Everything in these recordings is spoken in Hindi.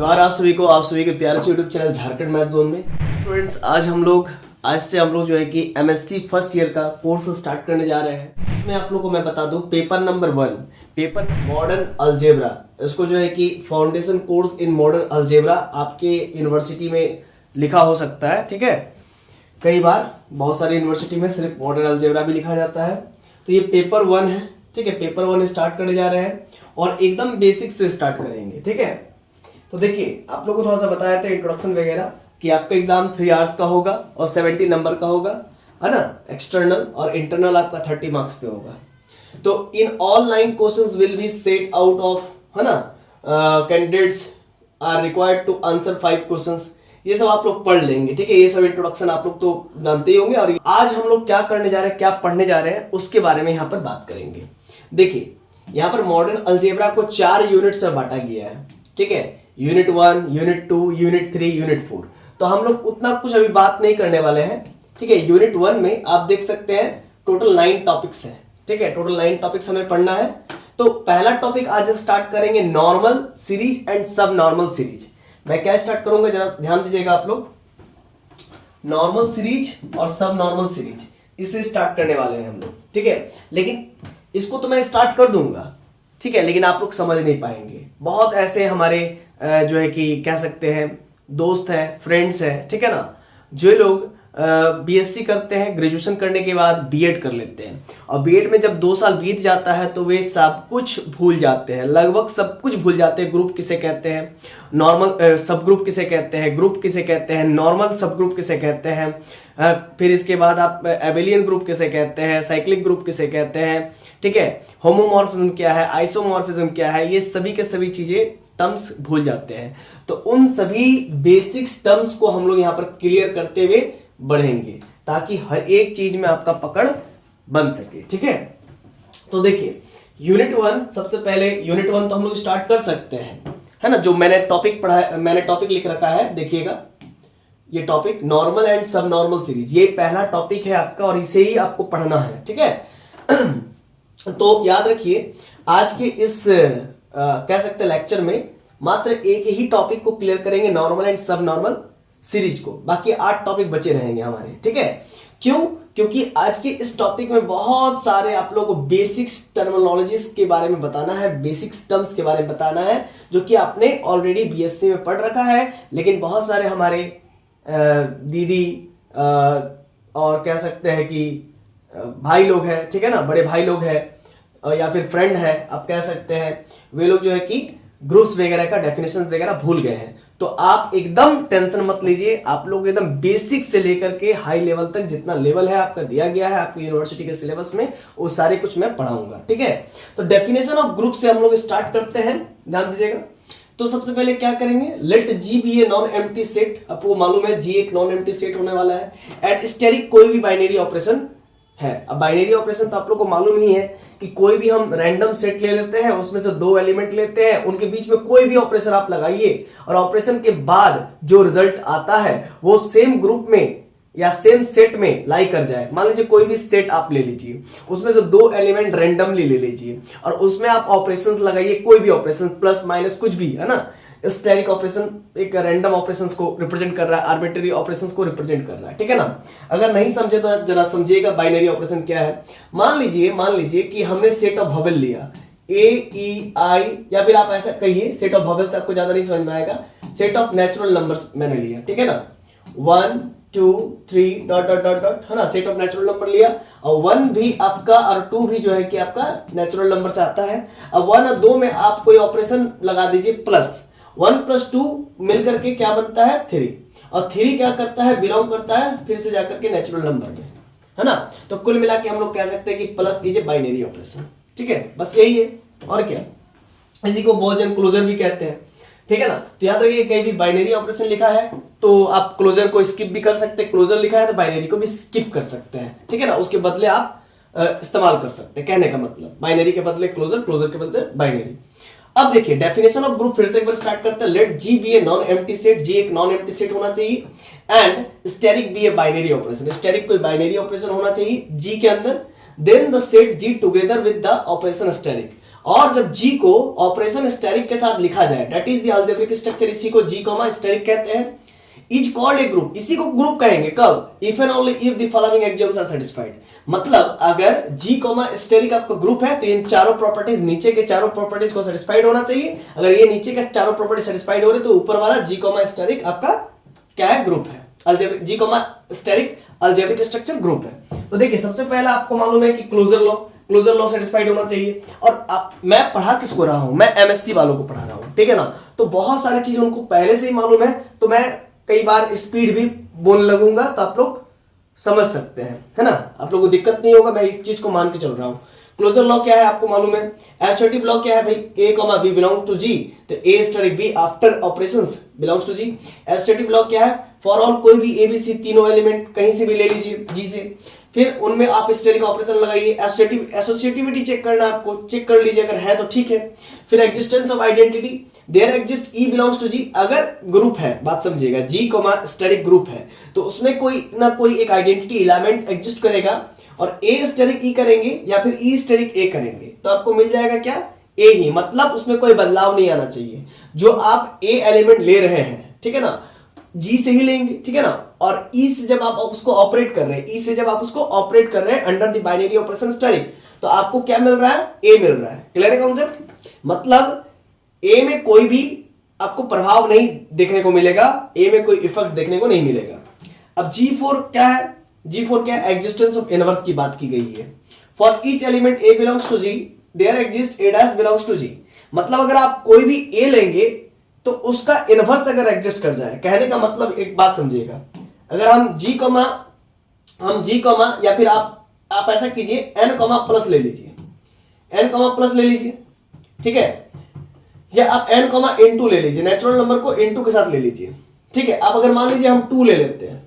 जोहार आप सभी के प्यारे से YouTube channel Jharkhand math zone में। स्टूडेंट्स आज से हम लोग जो है कि एमएससी फर्स्ट ईयर का कोर्स स्टार्ट करने जा रहे हैं। इसमें आप लोग को मैं बता दूं paper number 1 paper modern algebra, इसको जो है कि foundation course in modern algebra आपके यूनिवर्सिटी में लिखा हो सकता है। ठीक है, कई बार बहुत सारी यूनिवर्सिटी में सिर्फ मॉडर्न अलजेब्रा भी लिखा जाता है। तो ये पेपर 1 है। ठीक है, पेपर 1 स्टार्ट करने जा रहे हैं और एकदम बेसिक से स्टार्ट करेंगे। ठीक है, तो देखिए आप लोगों को थोड़ा सा बताया था इंट्रोडक्शन वगैरह कि आपका एग्जाम 3 आवर्स का होगा और 70 नंबर का होगा, है ना। एक्सटर्नल और इंटरनल आपका 30 मार्क्स पे होगा। तो in all 9 questions will be set out of, है ना, candidates are required to answer 5 questions. ये सब आप लोग पढ़ लेंगे। ठीक है, ये सब इंट्रोडक्शन आप लोग तो जानते ही होंगे। और आज हम लोग क्या करने जा रहे हैं, क्या पढ़ने जा रहे हैं, उसके बारे में यहाँ पर बात करेंगे। देखिए यहाँ पर मॉडर्न अलजेब्रा को 4 यूनिट्स में बांटा गया है। ठीक है, यूनिट 1, यूनिट 2, यूनिट 3, यूनिट 4। तो हम लोग उतना कुछ अभी बात नहीं करने वाले हैं। ठीक है, यूनिट 1 में आप देख सकते हैं टोटल 9 टॉपिक्स हैं। ठीक है, टोटल 9 टॉपिक्स हमें पढ़ना है। तो पहला टॉपिक आज स्टार्ट करेंगे नॉर्मल सीरीज एंड सब नॉर्मल सीरीज। मैं क्या स्टार्ट करूंगा, जरा ध्यान दीजिएगा आप लोग। नॉर्मल सीरीज और सब नॉर्मल सीरीज, इसे स्टार्ट करने वाले हैं हम लोग। ठीक है, लेकिन इसको तो मैं स्टार्ट कर दूंगा। ठीक है, लेकिन आप लोग समझ नहीं पाएंगे। बहुत ऐसे हमारे जो है कि कह सकते हैं दोस्त हैं, फ्रेंड्स हैं, ठीक है ना, जो लोग बीएससी करते हैं, ग्रेजुएशन करने के बाद बीएड कर लेते हैं और बीएड में जब 2 साल बीत जाता है तो वे सब कुछ भूल जाते हैं, लगभग सब कुछ भूल जाते हैं। ग्रुप किसे कहते हैं, नॉर्मल सब ग्रुप किसे कहते हैं, ग्रुप किसे कहते हैं, नॉर्मल सब ग्रुप किसे कहते हैं, फिर इसके बाद आप एबेलियन ग्रुप किसे कहते हैं, साइक्लिक ग्रुप किसे कहते हैं। ठीक है, होमोमॉर्फिज्म क्या है, आइसोमॉर्फिज्म क्या है, ये सभी के सभी चीजें टर्म्स भूल जाते हैं। तो उन सभी बेसिक्स टर्म्स को हम लोग यहाँ पर क्लियर करते हुए बढ़ेंगे ताकि हर एक चीज में आपका पकड़ बन सके। ठीक है, तो देखिए यूनिट 1, सबसे पहले यूनिट 1 तो हम लोग स्टार्ट कर सकते हैं, है ना। जो मैंने टॉपिक पढ़ा है, मैंने टॉपिक लिख रखा है, देखिएगा ये टॉपिक नॉर्मल एंड सब नॉर्मल सीरीज, ये पहला टॉपिक है आपका और इसे ही आपको पढ़ना है। ठीक है, तो याद रखिए आज के इस कह सकते हैं लेक्चर में मात्र एक ही टॉपिक को क्लियर करेंगे, नॉर्मल एंड सब नॉर्मल सीरीज को। बाकी 8 टॉपिक बचे रहेंगे हमारे। ठीक है, क्यों? क्योंकि आज के इस टॉपिक में बहुत सारे आप लोगों को बेसिक्स टर्मिनोलॉजीज के बारे में बताना है, बेसिक्स टर्म्स के बारे में बताना है, जो कि आपने ऑलरेडी बीएससी में पढ़ रखा है। लेकिन बहुत सारे हमारे दीदी और कह सकते हैं कि भाई लोग हैं, ठीक है ना, बड़े भाई लोग हैं या फिर फ्रेंड है आप कह सकते हैं, वे लोग जो है कि ग्रुप्स वगैरह का डेफिनेशन वगैरह भूल गए हैं। तो आप एकदम टेंशन मत लीजिए, आप लोग एकदम बेसिक से लेकर के हाई लेवल तक जितना लेवल है आपका दिया गया है आपकी यूनिवर्सिटी के सिलेबस में, वो सारे कुछ मैं पढ़ाऊंगा। ठीक है, तो डेफिनेशन ऑफ ग्रुप से हम लोग स्टार्ट करते हैं, ध्यान दीजिएगा। तो सबसे पहले क्या करेंगे, let G be a non empty set. आपको मालूम है जी एक नॉन एम्प्टी सेट होने वाला है। एट स्टेरिक कोई भी बाइनरी ऑपरेशन है। अब बाइनरी ऑपरेशन तो आप लोग को मालूम ही है कि कोई भी हम रैंडम सेट ले लेते हैं, उसमें से 2 एलिमेंट लेते हैं, उनके बीच में कोई भी ऑपरेशन आप लगाइए और ऑपरेशन के बाद जो रिजल्ट आता है वो सेम ग्रुप में या सेम सेट में लाई कर जाए। मान लीजिए कोई भी सेट आप ले लीजिए, उसमें से 2 एलिमेंट रैंडमली ले लीजिए और उसमें आप ऑपरेशंस लगाइए, कोई भी ऑपरेशन प्लस माइनस कुछ भी, है ना। स्टेरिक ऑपरेशन एक रैंडम ऑपरेशंस को रिप्रेजेंट कर रहा है, आर्बिट्ररी ऑपरेशंस को रिप्रेजेंट कर रहा है। ठीक है ना। अगर नहीं समझे तो जरा समझिएगा बाइनरी ऑपरेशन क्या है। मान लीजिए कि हमने सेट ऑफ वोवेल लिया ए ई आई, या फिर आप ऐसा कहिए सेट ऑफ वोवेल्स, आपको ज्यादा नहीं समझ में आएगा, सेट ऑफ नेचुरल नंबर्स मैंने लिया। ठीक है ना, 1 2 3 डॉट डॉट डॉट डॉट, है ना, सेट ऑफ नेचुरल नंबर लिया और 1 भी आपका और 2 भी जो है कि आपका नेचुरल नंबर से आता है। अब 1 और 2 में आप कोई ऑपरेशन लगा दीजिए, प्लस 1 + 2 मिलकर के क्या बनता है 3, और 3 क्या करता है, बिलोंग करता है फिर से जाकर के नेचुरल नंबर में, है ना। तो कुल मिला के हम लोग कह सकते हैं कि प्लस कीजिए बाइनरी ऑपरेशन। ठीक है, बस यही है और क्या। इसी को बहुत जन क्लोजर भी कहते हैं। ठीक है ना, तो याद रखिए कहीं भी बाइनरी ऑपरेशन लिखा है तो आप क्लोजर को स्किप भी कर सकते हैं, क्लोजर लिखा है तो बाइनरी को भी स्किप कर सकते हैं। ठीक है ना, उसके बदले आप इस्तेमाल कर सकते हैं। कहने का मतलब बाइनरी के बदले क्लोजर, क्लोजर के बदले बाइनरी। अब देखिए डेफिनेशन ऑफ ग्रुप फिर से एक बार स्टार्ट करते हैं। Let G be a non empty set, G एक नॉन एम्प्टी सेट होना चाहिए and asterisk be a binary operation, asterisk कोई बाइनरी ऑपरेशन होना चाहिए जी के अंदर। Then the set G together with the operation asterisk, और जब जी को ऑपरेशन स्टेरिक के साथ लिखा जाए, that is the algebraic structure, इसी को जी कॉमा स्टेरिक कहते हैं, इज कॉल्ड ए ग्रुप, इसी को ग्रुप कहेंगे कब, if and only if the following axioms are satisfied. मतलब अगर जी कॉमा स्टेरिक आपका ग्रुप है तो इन चारों प्रॉपर्टीज, नीचे के चारों प्रॉपर्टीज को सेटिस्फाइड होना चाहिए। अगर ये नीचे के चारों प्रॉपर्टी सेटिस्फाइड हो रहे तो ऊपर वाला जी कॉमा स्टेरिक आपका क्या है, ग्रुप है, algebraic, G comma asterisk algebraic structure group है। तो देखिए सबसे पहला आपको मालूम है कि क्लोजर लॉ सेटिस्फाइड होना चाहिए। और मैं पढ़ा किसको रहा हूं, मैं एमएससी वालों को पढ़ा रहा हूं, ठीक है ना। तो बहुत सारी चीजें उनको पहले से ही मालूम है, तो मैं कई बार स्पीड भी बोलने लगूंगा तो आप लोग समझ सकते हैं, है ना, आप लोगों को दिक्कत नहीं होगा, मैं इस चीज को मान के चल रहा हूं। क्लोजर लॉ क्या है आपको मालूम है। एसोसिएटिव लॉ क्या है भाई, A comma B belong to G, तो A asterisk B after operations belongs to G. Associative law क्या है, फॉर ऑल कोई भी एबीसी तीनों एलिमेंट कहीं से भी ले लीजिए जी से, फिर उनमें आप स्टेरिक ऑपरेशन लगाइए। एसोसिएटिविटी चेक करना आपको, चेक कर लीजिए अगर है तो ठीक है। फिर existence of identity, there exist E belongs to G, अगर ग्रुप है, बात समझिएगा, जी कॉमा स्टेरिक ग्रुप है तो उसमें कोई ना कोई एक आइडेंटिटी एलिमेंट एग्जिस्ट करेगा और ए स्टेरिक ई करेंगे या फिर ई स्टेरिक ए करेंगे तो आपको मिल जाएगा क्या, ए ही, मतलब उसमें कोई बदलाव नहीं आना चाहिए। जो आप ए एलिमेंट ले रहे हैं, ठीक है ना, जी से ही लेंगे, ठीक है ना, और ई से जब आप उसको ऑपरेट कर रहे हैं, ई से जब आप उसको ऑपरेट कर रहे हैं under the binary operation asterisk, तो आपको क्या मिल रहा है, ए मिल रहा है। क्लियर है कॉन्सेप्ट, मतलब ए में कोई भी आपको प्रभाव नहीं देखने को मिलेगा, ए में कोई इफेक्ट देखने को नहीं मिलेगा। अब G4 क्या है, G4 क्या है, एग्जिस्टेंस ऑफ इनवर्स की बात की गई है। For each element A belongs to G there exist A dash belongs to G, मतलब अगर आप कोई भी ए लेंगे तो उसका इनवर्स अगर एग्जिस्ट कर जाए, कहने का मतलब एक बात समझिएगा, अगर हम G कॉमा या फिर आप ऐसा कीजिए n कॉमा प्लस ले लीजिए, n कॉमा प्लस ले लीजिए, ठीक है, या आप n कॉमा इनटू ले लीजिए, नेचुरल नंबर को इनटू के साथ ले लीजिए, ठीक है। अब अगर मान लीजिए हम 2 ले लेते हैं,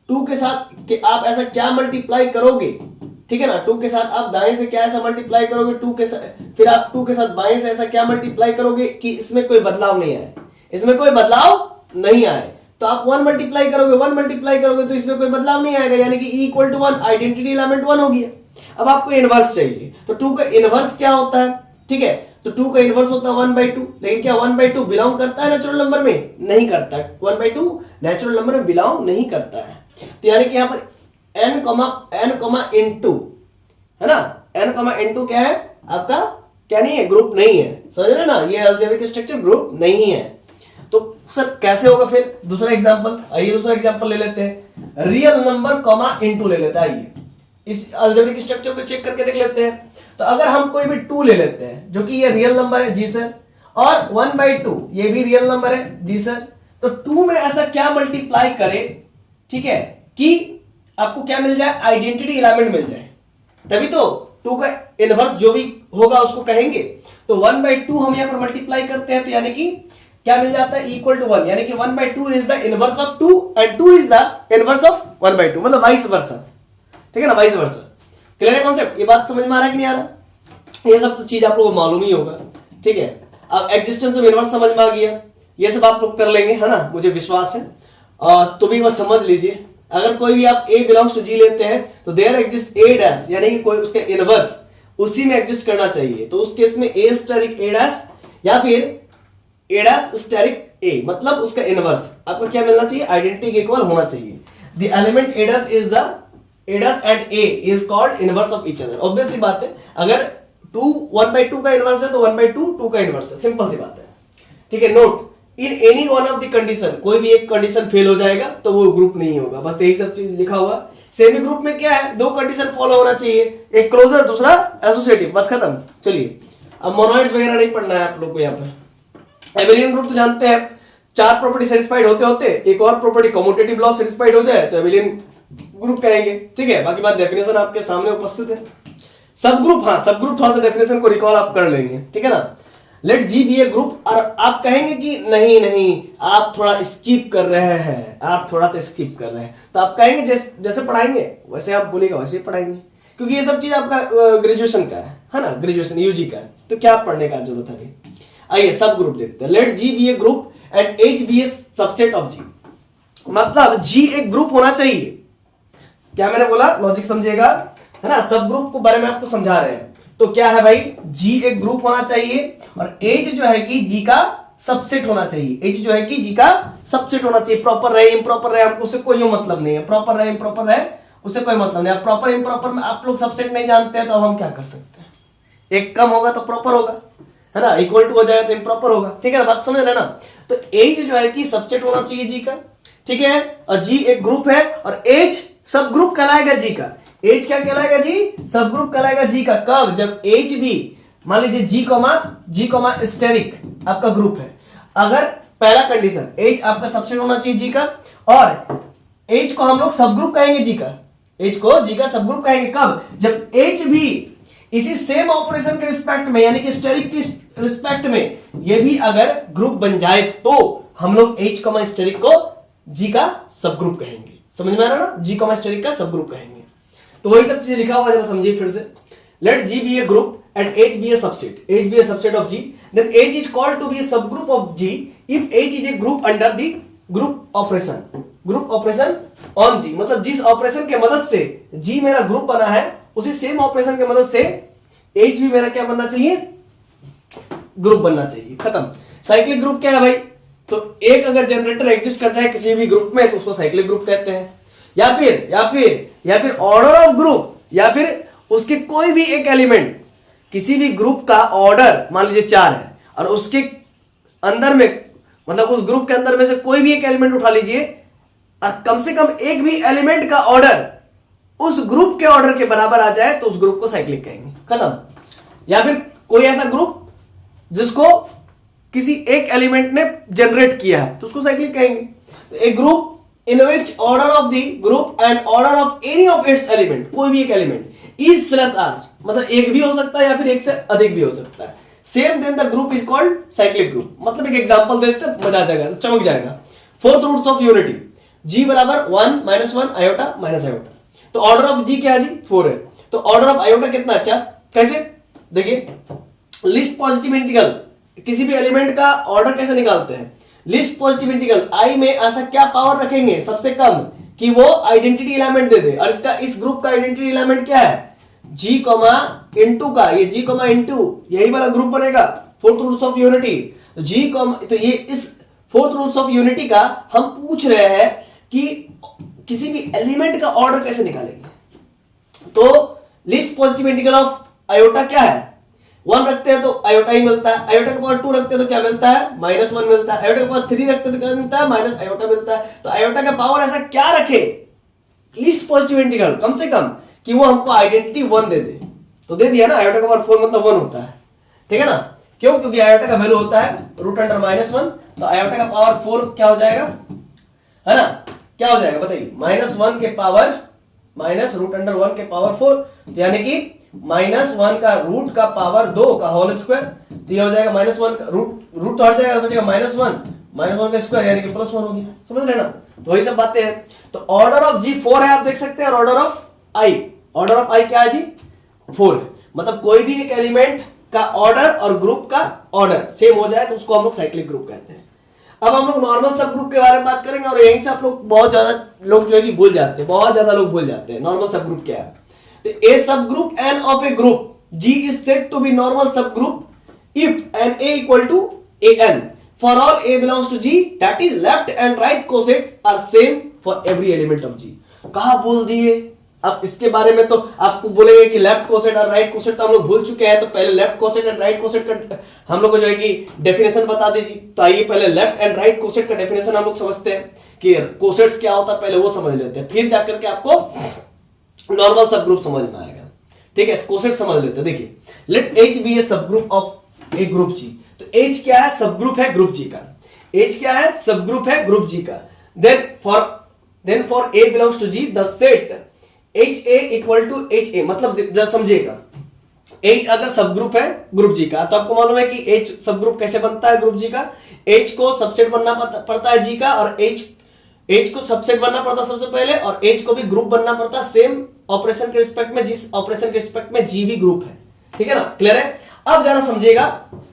2 के साथ कि आप ऐसा क्या मल्टीप्लाई करोगे, ठीक है ना, 2 के साथ आप दाएं से क्या ऐसा मल्टीप्लाई करोगे, 2 के साथ फिर आप 2 के साथ बाएं से ऐसा क्या मल्टीप्लाई करोगे कि इसमें कोई बदलाव नहीं आए, इसमें कोई बदलाव नहीं आए, तो आप 1 मल्टीप्लाई करोगे तो इसमें कोई बदलाव नहीं आएगा, यानी कि E equal to 1, identity element 1 हो गया। अब आपको इनवर्स चाहिए, तो 2 का इनवर्स क्या होता है, ठीक है, तो 2 का इनवर्स होता है 1/2, लेकिन क्या 1/2 बिलोंग करता है नेचुरल नंबर में, नहीं करता है, 1/2 नेचुरल नंबर में बिलोंग नहीं करता है। तो यानी कि यहां पर n इनटू, है ना, n इनटू क्या है आपका, क्या नहीं है, ग्रुप नहीं है, समझ रहे ना, ये अलजेब्रिक स्ट्रक्चर ग्रुप नहीं है। तो सर कैसे होगा, फिर दूसरा एग्जांपल, आइए दूसरा एग्जांपल ले लेते हैं, रियल नंबर कॉमा इनटू ले लेते हैं। आइए इस अलजेब्रिक स्ट्रक्चर को चेक करके देख लेते हैं। तो अगर हम कोई भी 2 ले लेते हैं जो कि ये रियल नंबर है जी सर, और 1/2 ये भी रियल नंबर है जी सर, तो 2 में ऐसा क्या मल्टीप्लाई करें, ठीक है, कि आपको क्या मिल जाए, आइडेंटिटी एलिमेंट मिल जाए, तभी तो 2 का इनवर्स जो भी होगा उसको कहेंगे। तो 1/2 हम यहां पर मल्टीप्लाई करते हैं, तो यानी कि क्या मिल जाता है, इक्वल टू 1, यानी कि 1/2 is the inverse of 2 and 2 is the inverse of 1/2, मतलब वाइस वर्सा, ठीक है ना, वाइस वर्सा। क्लियर है कॉन्सेप्ट, ये बात समझ में आ रहा है कि नहीं आ रहा, ये सब तो चीज आप लोगों को मालूम ही होगा, ठीक है। अब एग्जिस्टेंस ऑफ इनवर्स समझ में आ गया, ये सब आप लोग कर लेंगे, है ना, मुझे विश्वास है। और तो भी बस समझ लीजिए, अगर कोई भी आप A बिलोंग्स टू G लेते हैं तो देयर एग्जिस्ट A डैश, यानी कि कोई उसके इनवर्स उसी में एग्जिस्ट करना चाहिए, तो उस केस में A स्टेरिक A डैश या फिर A डैश स्टेरिक A, मतलब उसका इनवर्स आपको क्या मिलना चाहिए, आइडेंटिटी के इक्वल होना चाहिए। The element A dash is the A dash and A is called inverse of each other. Obvious सी बात है, अगर 2 1/2 का इनवर्स है तो 1/2 2 का इनवर्स है, सिंपल सी बात है, ठीक है। Note, in any one of the condition, कोई भी एक कंडीशन फेल हो जाएगा तो वो ग्रुप नहीं होगा, बस यही सब चीज लिखा हुआ। सेमी ग्रुप में क्या है, 2 कंडीशन फॉलो होना चाहिए, एक क्लोजर दूसरा एसोसिएटिव, बस खत्म। चलिए अब मोनोइड्स वगैरह नहीं पढ़ना है आप लोग को। यहाँ पर एबेलियन ग्रुप तो जानते हैं, 4 प्रॉपर्टी सेटिस्फाइड होते होते एक और प्रॉपर्टी कम्यूटेटिव लॉ सेटिस्फाइड हो जाए तो एबेलियन ग्रुप करेंगे, ठीक है। बाकी बात डेफिनेशन आपके सामने उपस्थित है। सब ग्रुप, हाँ सब ग्रुप थोड़ा सा डेफिनेशन को रिकॉल आप कर लेंगे, ठीक है ना। Late G be a group, और आप कहेंगे कि नहीं आप थोड़ा स्किप कर रहे हैं, आप थोड़ा तो स्किप कर रहे हैं, तो आप कहेंगे जैसे पढ़ाएंगे वैसे आप बोलेगा वैसे ही पढ़ाएंगे, क्योंकि ये सब चीज आपका ग्रेजुएशन का है ना, ग्रेजुएशन यूजी का है, तो क्या पढ़ने का जरूरत है अभी। आइए सब ग्रुप देखते हैं। Let G be a group and H be a subset of G, मतलब जी एक ग्रुप होना चाहिए। क्या मैंने बोला, लॉजिक समझिएगा, है ना, सब ग्रुप को बारे में आपको समझा रहे हैं। तो क्या है भाई, G एक ग्रुप होना चाहिए और H जो है कि G का सबसेट होना चाहिए। H जो है कि G का सबसेट होना चाहिए। प्रॉपर रहे इम्प्रॉपर रहे हमको उससे कोई मतलब नहीं है, प्रॉपर रहे इम्प्रॉपर रहे उससे कोई मतलब नहीं। प्रॉपर इम्प्रॉपर में आप लोग सबसेट नहीं जानते हैं तो हम क्या कर सकते हैं, एक कम होगा तो प्रॉपर होगा, है ना, इक्वल टू हो जाएगा तो इम्प्रॉपर होगा। ठीक है ना, बात समझ रहे ना। तो H जो है कि सबसेट होना चाहिए G का, ठीक है, और G एक ग्रुप है और H सब ग्रुप कहलाएगा G का। H क्या कहलाएगा जी, सब ग्रुप कहलाएगा G का। कब, जब H भी मान लीजिए G कॉमा स्टेरिक आपका ग्रुप है। अगर पहला कंडीशन H आपका सबसेट होना चाहिए G का और H को हम लोग सब ग्रुप कहेंगे G का, H को G का सब ग्रुप कहेंगे। कब, जब H भी इसी सेम ऑपरेशन के रिस्पेक्ट में यानी कि स्टेरिक की रिस्पेक्ट में ये भी अगर ग्रुप बन जाए तो हम लोग H कॉमा स्टेरिक को G का सब ग्रुप कहेंगे। समझ में आ रहा ना, G कॉमा स्टेरिक का सब ग्रुप कहेंगे। तो वही सब चीजें लिखा हुआ, जरा समझिए फिर से। Let G be a group and H be a subset. H be a subset of G. Then H is called to be a subgroup of G if H is a group under the group operation. Group operation on G. मतलब जिस ऑपरेशन के मदद से G मेरा ग्रुप बना है उसी सेम ऑपरेशन के मदद से H भी मेरा क्या बनना चाहिए, ग्रुप बनना चाहिए। खत्म। साइक्लिक ग्रुप क्या है भाई, तो एक अगर जनरेटर एग्जिस्ट कर जाए किसी भी ग्रुप में तो उसको साइक्लिक ग्रुप कहते हैं। या फिर ऑर्डर ऑफ ग्रुप, या फिर उसके कोई भी एक एलिमेंट, किसी भी ग्रुप का ऑर्डर मान लीजिए 4 है और उसके अंदर में मतलब उस ग्रुप के अंदर में से कोई भी एक एलिमेंट उठा लीजिए और कम से कम एक भी एलिमेंट का ऑर्डर उस ग्रुप के ऑर्डर के बराबर आ जाए तो उस ग्रुप को साइक्लिक कहेंगे। खत्म। या फिर कोई ऐसा ग्रुप जिसको किसी एक एलिमेंट ने जनरेट किया है तो उसको साइक्लिक कहेंगे। तो एक group in which order of the group and order of any of its element, कोई भी एक एलिमेंट is slash r, मतलब एक भी हो सकता है या फिर एक से अधिक भी हो सकता है। Same then the group is called cyclic group. मतलब एक एग्जांपल देते हैं, मजा आ जाएगा, चमक जाएगा। Fourth roots of unity, G बराबर 1 -1 आयोटा माइनस आयोटा। तो ऑर्डर ऑफ G क्या है जी, 4 है। तो ऑर्डर ऑफ आयोटा कितना, अच्छा कैसे देखिए, लिस्ट पॉजिटिव इंटीग्रल, किसी भी एलिमेंट का ऑर्डर कैसे निकालते हैं, लिस्ट पॉजिटिव इंटीग्रल I में ऐसा क्या पावर रखेंगे सबसे कम कि वो आइडेंटिटी एलिमेंट दे दे। और इसका इस ग्रुप का आइडेंटिटी एलिमेंट क्या है, G इंटू का, ये G इंटू यही वाला ग्रुप बनेगा फोर्थ रूट्स ऑफ यूनिटी। तो G तो ये इस फोर्थ रूट्स ऑफ यूनिटी का हम पूछ रहे हैं कि किसी भी एलिमेंट का ऑर्डर कैसे निकालेंगे। तो least positive integral of iota क्या है, 1 रखते हैं तो आयोटा ही मिलता है, आयोटा के पावर 2 रखते हैं तो क्या मिलता है, -1 मिलता है, आयोटा के पावर 3 रखते हैं तो क्या मिलता है, माइनस आयोटा मिलता है। तो आयोटा का पावर ऐसा क्या रखे लिस्ट पॉजिटिव इंटीग्रल कम से कम कि वो हमको आइडेंटिटी 1 दे दे। तो दे दिया ना, आयोटा का पावर 4 मतलब 1 होता है, ठीक है ना। क्यों, क्योंकि आयोटा का वैल्यू होता है √(-1), तो आयोटा का पावर 4 क्या हो जाएगा, है ना, क्या हो जाएगा बताइए, -1 के पावर माइनस √(1) के पावर 4, तो यानी कि -1 का रूट का पावर 2 का होल स्क्वायर। तो ये हो जाएगा -1 का रूट तो हट जाएगा, बचेगा -1 का स्क्वायर यानी कि +1 हो गया। समझ रहे ना, तो वही सब बातें हैं। तो ऑर्डर ऑफ G 4 है, आप देख सकते हैं, और ऑर्डर ऑफ I क्या है जी, 4 है। मतलब कोई भी एक एलिमेंट का ऑर्डर और ग्रुप का ऑर्डर सेम हो जाए तो उसको हम लोग साइक्लिक ग्रुप कहते हैं। अब हम लोग नॉर्मल सब ग्रुप के बारे में बात करेंगे और यहीं से आप लोग बहुत ज्यादा लोग जो है कि भूल जाते हैं, बहुत ज्यादा लोग भूल जाते हैं नॉर्मल सब ग्रुप क्या है। A subgroup N of a group G is said to be normal subgroup if NA equal to AN for all A belongs to G, that is left and right coset are same for every element of G। कहा बोल दिए। अब इसके बारे में तो आपको बोलेंगे कि लेफ्ट कोसेट और राइट कोसेट तो हम लोग भूल चुके हैं, तो पहले left coset and right coset का हम लोग को जो है कि डेफिनेशन बता दीजिए। तो आइए पहले लेफ्ट एंड राइट कोसेट का डेफिनेशन हम लोग समझते हैं कि कोसेट्स क्या होता है, पहले वो समझ लेते हैं, फिर जाकर के आपको नॉर्मल सब ग्रुप समझ में आएगा। ठीक है, कोसेट समझ लेते हैं। देखिए, late H B A subgroup of a group G। तो H क्या है, सब ग्रुप है ग्रुप G का। H क्या है, सब ग्रुप है ग्रुप G का। Then for A belongs to G the set HA equal to HA, मतलब जरा समझिएगा, H अगर सब ग्रुप है ग्रुप G का तो आपको मालूम है कि H सब ग्रुप कैसे बनता है ग्रुप G का। H को सबसेट बनना पड़ता है G का, और H को सबसेट बनना पड़ता है सबसे पहले, और H को भी ग्रुप बनना पड़ता है सेम ऑपरेशन के रिस्पेक्ट में, जिस ऑपरेशन के रिस्पेक्ट में G भी ग्रुप है। ठीक है ना, क्लियर है। अब जरा समझिएगा,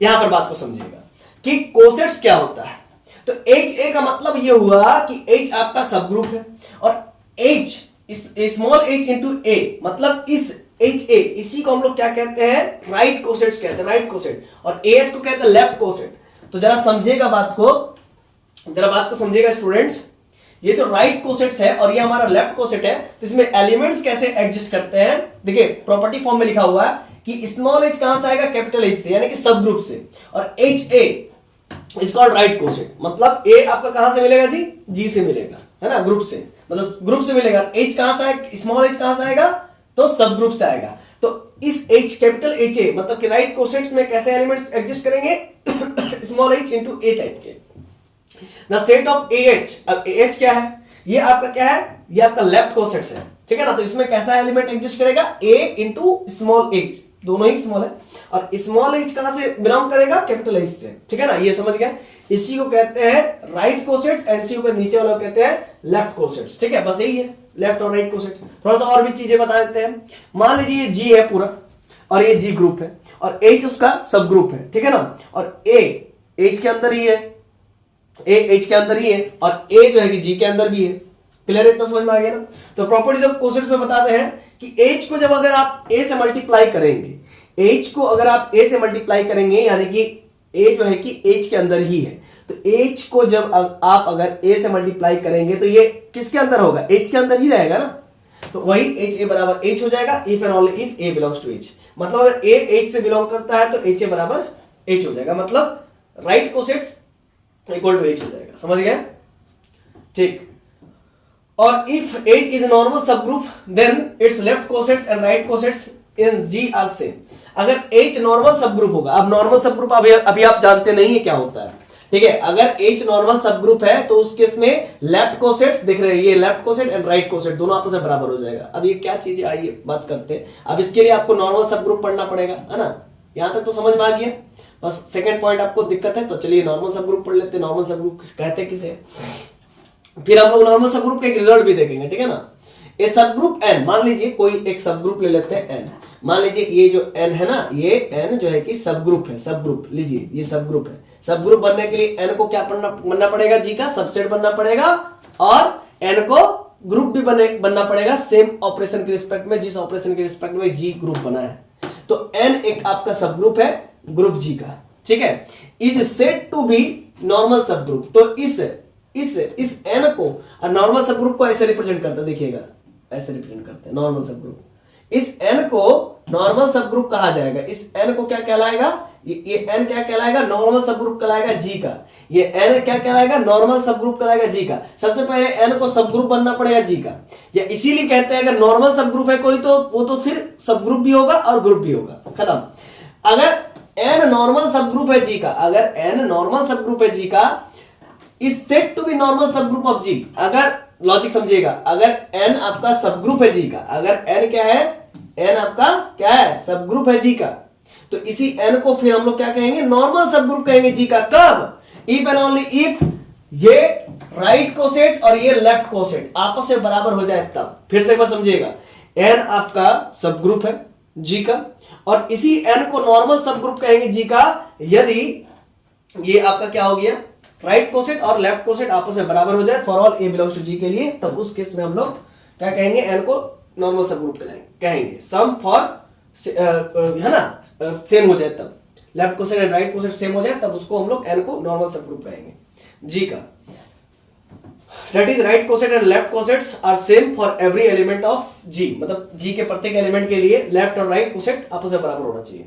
यहां पर बात को समझिएगा कि कोसेट्स क्या होता है। तो HA का मतलब यह हुआ कि H आपका सब ग्रुप है, और H small h into A मतलब इस एच ए, इसी को हम लोग क्या कहते हैं, राइट कोसेट्स कहते हैं, राइट कोसेट, और ए एच को कहते हैं लेफ्ट कोसेट। तो जरा समझिएगा बात को समझिएगा स्टूडेंट्स, ये जो राइट कोसेट्स है और ये हमारा लेफ्ट कोसेट है, तो इसमें एलिमेंट्स कैसे एग्जिस्ट करते हैं। देखिए प्रॉपर्टी फॉर्म में लिखा हुआ है कि स्मॉल एच कहां से आएगा, कैपिटल एच से, यानी कि सब ग्रुप से, और H A it's called right coset, मतलब ए आपका कहां से मिलेगा जी से मिलेगा, है ना, ग्रुप से, मतलब ग्रुप से मिलेगा। एच कहां से आएगा, स्मॉल एच कहां से आएगा, तो सब ग्रुप से आएगा। तो इस एच कैपिटल एच ए मतलब कि राइट कोसेट में कैसे एलिमेंट्स एग्जिस्ट करेंगे, स्मॉल एच इंटू ए टाइप के। The set of A H, अब ए एच क्या है, ये आपका क्या है, ये आपका लेफ्ट कोसेट्स है, ठीक है ना। तो इसमें कैसा एलिमेंट एग्जिस्ट करेगा, ए इंटू स्मॉल एच, दोनों ही स्मॉल है, और स्मॉल एच कहां से बिलोंग करेगा, कैपिटल एच से, ठीक है ना, ये समझ गए। इसी को कहते हैं राइट कोसेट्स एंड इसी को नीचे वाला कहते हैं लेफ्ट कोसेट्स, ठीक है, बस यही है लेफ्ट और राइट कोसेट। थोड़ा सा और भी चीजें बता देते हैं। मान लीजिए ये जी है पूरा और ये जी ग्रुप है और एच उसका सब ग्रुप है, ठीक है ना, और ए एच के अंदर ही है, ए एच के अंदर ही है, और ए जो है कि जी के अंदर भी है। क्लियर, इतना समझ में आ गया ना। तो प्रॉपर्टीज ऑफ कोसेट्स में बताते हैं कि एच को जब अगर आप ए से मल्टीप्लाई करेंगे, एच को अगर आप ए से मल्टीप्लाई करेंगे, यानी कि ए जो है कि एच के अंदर ही है, तो एच को जब आप अगर ए से मल्टीप्लाई करेंगे तो ये किसके अंदर होगा, एच के अंदर ही रहेगा ना। तो वही एच ए बराबर एच हो जाएगा, if and only if a belongs to H, मतलब अगर ए एच से बिलोंग करता है तो एच ए बराबर एच हो जाएगा, मतलब right cosets equal to H हो जाएगा, समझ गए, ठीक। और if H is normal subgroup then its left cosets and right cosets in G are same. अगर एच नॉर्मल सब ग्रुप होगा, अब नॉर्मल सब ग्रुप अभी आप जानते नहीं है क्या होता है, ठीक है। अगर एच नॉर्मल सब ग्रुप है तो उस केस में लेफ्ट कोसेट्स दिख रहे हैं, ये left coset and right coset दोनों आपस में बराबर हो जाएगा। अब ये क्या चीज है, आइए बात करते हैं। अब इसके लिए आपको नॉर्मल सब ग्रुप पढ़ना पड़ेगा, है ना, यहां तक तो समझ में आ गया। बस सेकंड पॉइंट आपको दिक्कत है तो चलिए नॉर्मल सब ग्रुप पढ़ लेते हैं। नॉर्मल सब ग्रुप कहते किसे, फिर हम लोग नॉर्मल सब ग्रुप के रिजल्ट भी देखेंगे, ठीक है ना। ए सब ग्रुप एन, मान लीजिए कोई एक सब ग्रुप ले लेते हैं एन, मान लीजिए ये जो एन है ना, ये एन जो है कि सब ग्रुप है, सब ग्रुप लीजिए, ये सब ग्रुप है। सब ग्रुप बनने के लिए एन को क्या बनना पड़ेगा, जी का सबसेट बनना पड़ेगा, और एन को ग्रुप भी बनना पड़ेगा सेम ऑपरेशन के रिस्पेक्ट में, जिस ऑपरेशन के रिस्पेक्ट में जी ग्रुप बना है। तो एन एक आपका सब ग्रुप है ग्रुप जी का, ठीक है, is said to be normal subgroup. तो इस एन को और नॉर्मल सब ग्रुप को ऐसे रिप्रेजेंट करता है, देखिएगा ऐसे रिप्रेजेंट करते हैं नॉर्मल सब ग्रुप। इस एन को नॉर्मल सब ग्रुप कहा जाएगा। इस एन को क्या कहलाएगा, ये एन क्या कहलाएगा, नॉर्मल सब ग्रुप कहलाएगा जी का। ये एन क्या कहलाएगा, नॉर्मल सब ग्रुप कहलाएगा जी का। सबसे पहले एन को सब ग्रुप बनना पड़ेगा जी का, या इसीलिए कहते हैं अगर नॉर्मल सब ग्रुप है कोई तो वो तो फिर सब ग्रुप भी होगा और ग्रुप भी होगा, खत्म। अगर एन नॉर्मल सब ग्रुप है जी का, अगर एन नॉर्मल सब ग्रुप है जी का, is said to be normal subgroup of G. अगर लॉजिक समझिएगा, अगर एन आपका सब ग्रुप है जी का, अगर एन क्या है, एन आपका क्या है, सब ग्रुप है जी का, तो इसी एन को फिर हम लोग क्या कहेंगे, नॉर्मल सब ग्रुप कहेंगे जी का। कब, इफ एंड ओनली इफ ये राइट कोसेट और ये लेफ्ट कोसेट आपस में बराबर हो जाए तब। फिर से एक बार समझिएगा, एन आपका सब ग्रुप है जी का, और इसी एन को नॉर्मल सब ग्रुप कहेंगे जी का यदि ये आपका क्या हो गया, राइट कोसेट और लेफ्ट कोसेट आपस में बराबर हो जाए for all A belongs to G के लिए, तब उस केस में हम लोग क्या कहेंगे, एन को नॉर्मल सब ग्रुप कहेंगे। सम फॉर है ना सेम हो जाए, तब left coset and right coset same हो जाए तब उसको हम लोग एन को नॉर्मल सब ग्रुप कहेंगे जी का। That is right coset and left cosets are same for every element of G, मतलब जी के प्रत्येक एलिमेंट के लिए लेफ्ट और राइट कोसेट आपस में बराबर होना चाहिए।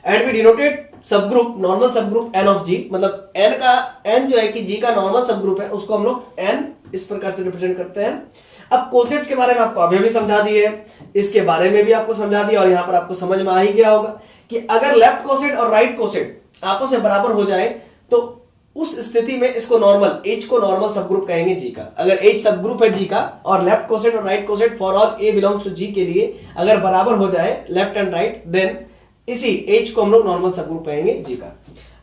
एंड वी डिनोटेड सब ग्रुप नॉर्मल सब ग्रुप एन ऑफ जी, मतलब एन का, एन जो है कि जी का नॉर्मल सब ग्रुप है, उसको हम लोग एन इस प्रकार से रिप्रेजेंट करते हैं। अब कोसेट्स के बारे में आपको अभी भी समझा दिए, इसके बारे में भी आपको समझा दिया, और यहां पर आपको समझ में आ ही गया होगा कि अगर लेफ्ट कोसेट और राइट कोसेट आपस में बराबर हो जाए तो उस स्थिति में इसको नॉर्मल, एच को नॉर्मल सब ग्रुप कहेंगे जी का। अगर एच सब ग्रुप है जी का और लेफ्ट कोसेट और right coset for all A belongs to G के लिए अगर बराबर हो जाए लेफ्ट एंड राइट, देन इसी एच को हम लोग नॉर्मल सब ग्रुप कहेंगे जी का।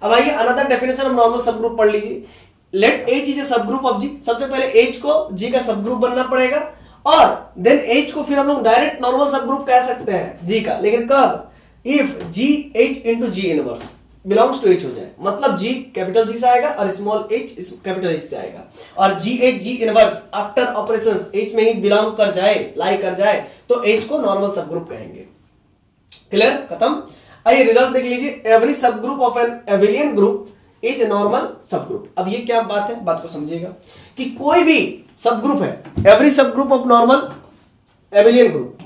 अब आइए अनदर डेफिनेशन ऑफ नॉर्मल सब ग्रुप पढ़ लीजिए। Late H is a subgroup of जी, सबसे पहले एच को जी का सब ग्रुप बनना पड़ेगा, और देन एच को फिर हम लोग डायरेक्ट नॉर्मल सब ग्रुप कह सकते हैं जी का, लेकिन कब, if G H into G inverse, belongs to H हो जाए, मतलब जी कैपिटल जी से आएगा और स्मॉल एच कैपिटल एच से आएगा, और जी H G inverse after operations H में ही बिलोंग कर जाए, लाई कर जाए, तो एच को नॉर्मल सब ग्रुप कहेंगे। क्लियर, खत्म। आइए रिजल्ट देख लीजिए। Every subgroup of an abelian group is a normal subgroup. अब ये क्या बात है, बात को समझिएगा कि कोई भी सब ग्रुप है, every subgroup of normal abelian group,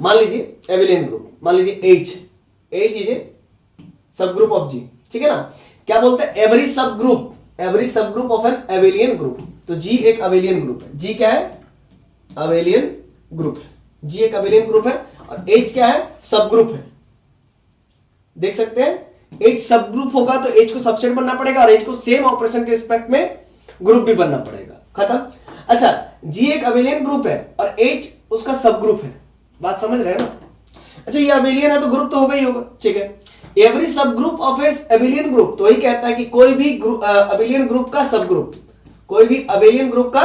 मान लीजिए एबिलियन ग्रुप, मान लीजिए H, H is a subgroup of जी, ठीक है ना। क्या बोलते हैं, every subgroup of an abelian group, तो जी एक अबेलियन ग्रुप है, जी क्या है, अबेलियन ग्रुप है, जी एक अबेलियन ग्रुप है, और एच क्या है, सब ग्रुप है। देख सकते हैं, एच सब ग्रुप होगा तो एच को सबसेट बनना पड़ेगा, और एच को सेम ऑपरेशन के रिस्पेक्ट में ग्रुप भी बनना पड़ेगा, खत्म। अच्छा, जी एक अबेलियन ग्रुप है और एच उसका सब ग्रुप है, बात समझ रहे हैं ना। अच्छा, ये अबेलियन है तो ग्रुप तो होगा ही होगा, ठीक है। Every subgroup of A abelian group, तो वही कहता है कि कोई भी अबेलियन ग्रुप का सब ग्रुप, कोई भी अबेलियन ग्रुप का